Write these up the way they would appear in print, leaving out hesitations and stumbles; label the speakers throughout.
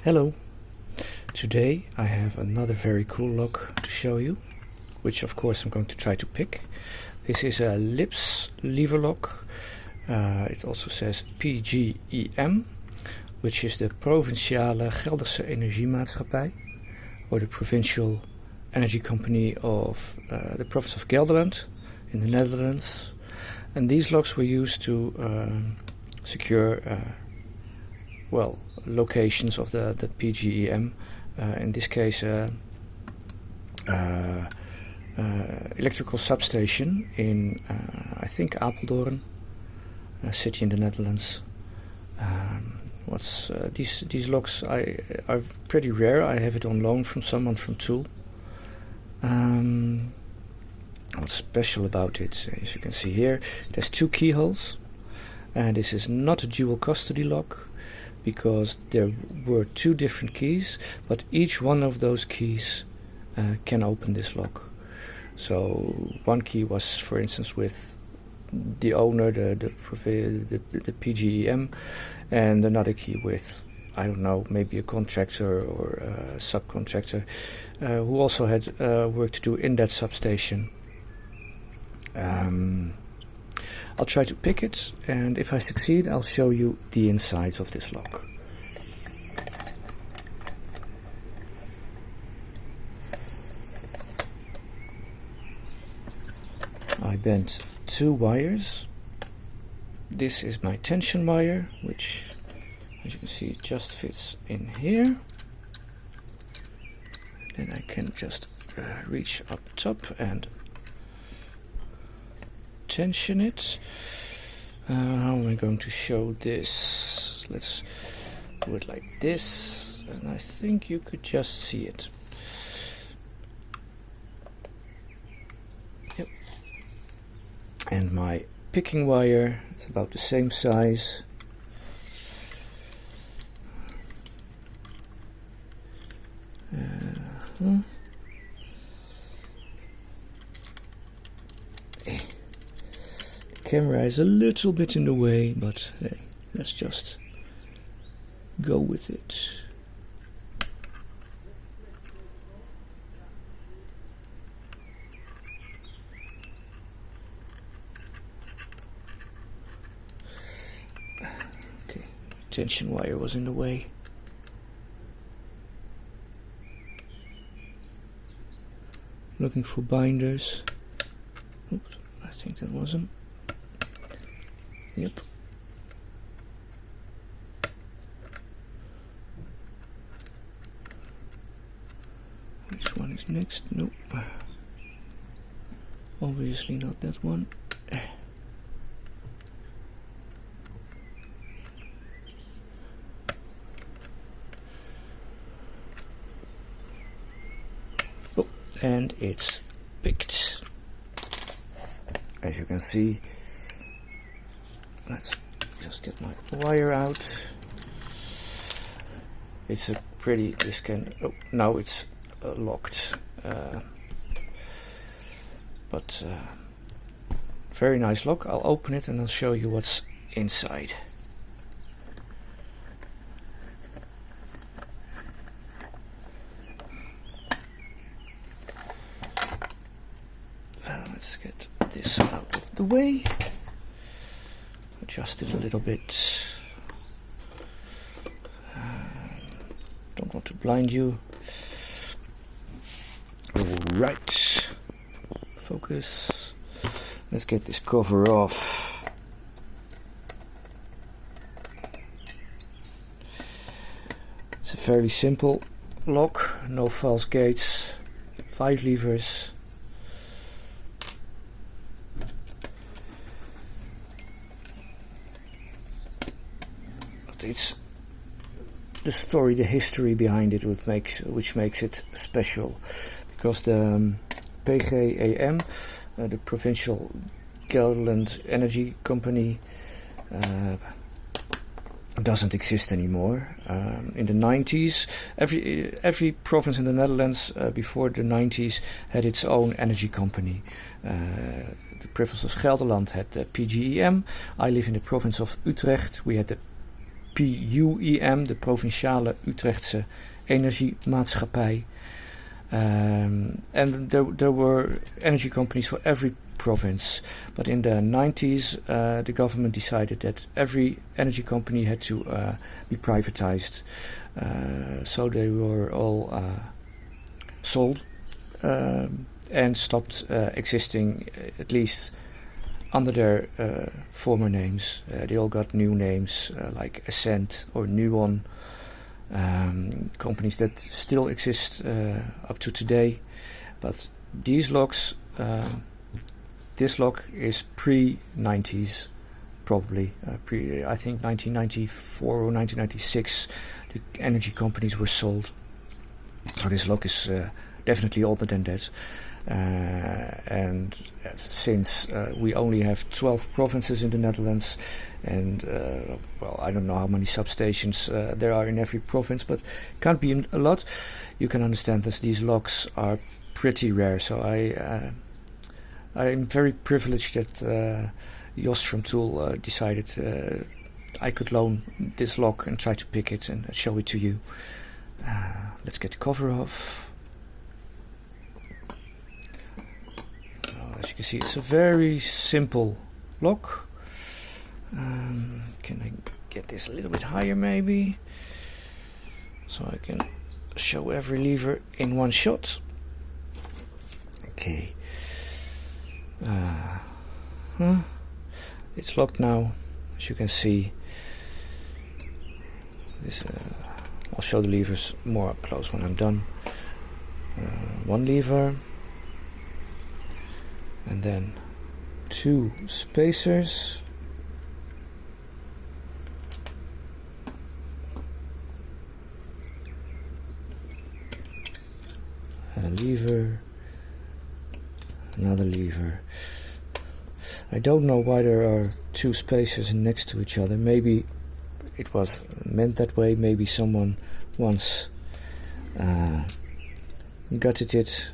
Speaker 1: Hello. Today I have another very cool lock to show you, which of course I'm going to try to pick. This is a Lips lever lock. It also says PGEM, which is the Provinciale Gelderse Energiemaatschappij, or the Provincial Energy Company of the province of Gelderland in the Netherlands. And these locks were used to secure locations of the PGEM, in this case electrical substation in I think Apeldoorn, a city in the Netherlands. These locks are pretty rare. I have it on loan from someone from Toul. What's special about it, as you can see here, it has two keyholes, and this is not a dual custody lock because there were two different keys, but each one of those keys can open this lock. So one key was, for instance, with the owner, the PGEM, and another key with, I don't know, maybe a contractor or a subcontractor who also had work to do in that substation. I'll try to pick it, and if I succeed, I'll show you the insides of this lock. I bent two wires. This is my tension wire, which, as you can see, just fits in here. Then I can just reach up top and tension it. How am I going to show this? Let's do it like this, and I think you could just see it. Yep. And my picking wire, it's about the same size. Camera is a little bit in the way, but hey, let's just go with it. Okay, tension wire was in the way. Looking for binders. Oops, I think that wasn't. Yep. Which one is next? Nope. Obviously not that one. Oh, and it's picked. As you can see. Let's just get my wire out. It's a pretty, this can, oh, now it's locked. But very nice lock. I'll open it and I'll show you what's inside. Let's get this out of the way. Adjust it a little bit. Don't want to blind you. Alright. Focus. Let's get this cover off. It's a fairly simple lock, no false gates, 5 levers. It's the story, the history behind it which makes it special, because the PGEM, the Provincial Gelderland Energy Company, doesn't exist anymore. In the 90s, every province in the Netherlands before the 90s had its own energy company. The province of Gelderland had the PGEM. I live in the province of Utrecht. We had the PUIM, de Provinciale Utrechtse Energiemaatschappij. And there were energy companies for every province, but in the 90s the government decided that every energy company had to be privatized, so they were all sold and stopped existing, at least under their former names. They all got new names like Ascent or Nuon, companies that still exist up to today. But these logs, this log is pre-90s, probably I think 1994 or 1996 the energy companies were sold. So this log is definitely older than that. And since we only have 12 provinces in the Netherlands, and well, I don't know how many substations there are in every province, but can't be a lot, you can understand that these logs are pretty rare. So I'm very privileged that Jos from Tool decided I could loan this log and try to pick it and show it to you. Let's get the cover off. As you can see, it's a very simple lock. Can I get this a little bit higher maybe, so I can show every lever in one shot? Okay. It's locked now, as you can see. This, I'll show the levers more up close when I'm done. One lever, and then two spacers, a lever, another lever. I don't know why there are two spacers next to each other. Maybe it was meant that way. Maybe someone once gutted it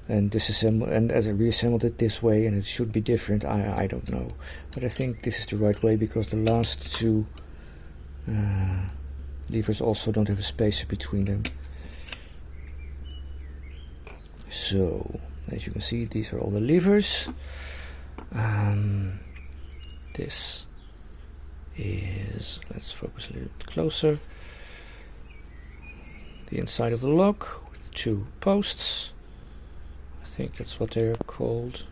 Speaker 1: and disassembled and reassembled it this way, and it should be different. I don't know, but I think this is the right way because the last two levers also don't have a spacer between them. So as you can see, these are all the levers. This is, let's focus a little bit closer, the inside of the lock with two posts. I think that's what they're called.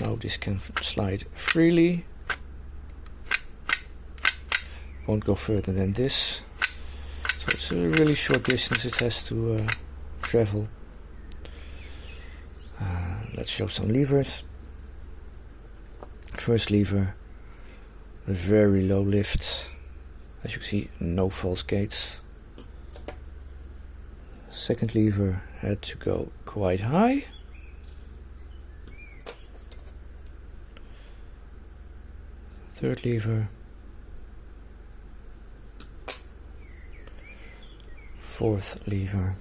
Speaker 1: Now this can slide freely, won't go further than this, so it's a really short distance it has to travel. Let's show some levers. First lever, a very low lift. As you can see, no false gates. Second lever had to go quite high. Third lever. Fourth lever.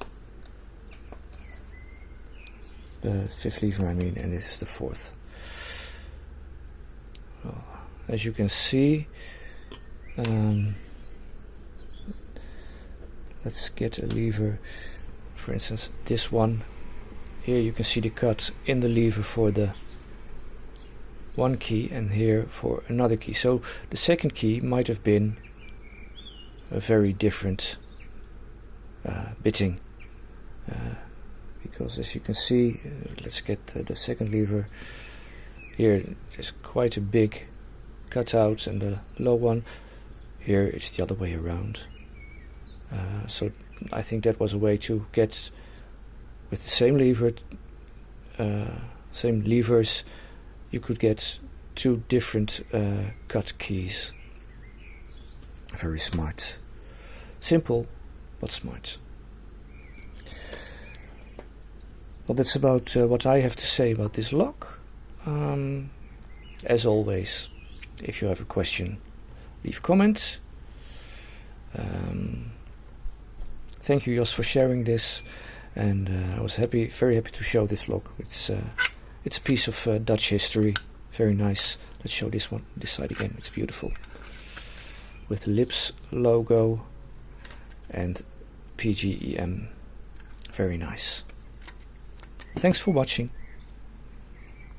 Speaker 1: The fifth lever, I mean, and this is the fourth. As you can see, let's get a lever, for instance this one. Here you can see the cut in the lever for the one key and here for another key. So the second key might have been a very different bitting. Because as you can see, let's get the second lever. Here there's quite a big cutout and the low one. Here it's the other way around. So I think that was a way to get, with the same lever, same levers, you could get two different cut keys. Very smart. Simple, but smart. Well, that's about what I have to say about this lock. As always, if you have a question, leave a comment. Thank you, Jos, for sharing this, and I was very happy to show this lock. It's a piece of Dutch history, very nice Let's show this one, this side again. It's beautiful, with the Lips logo and PGEM. Very nice. Thanks for watching.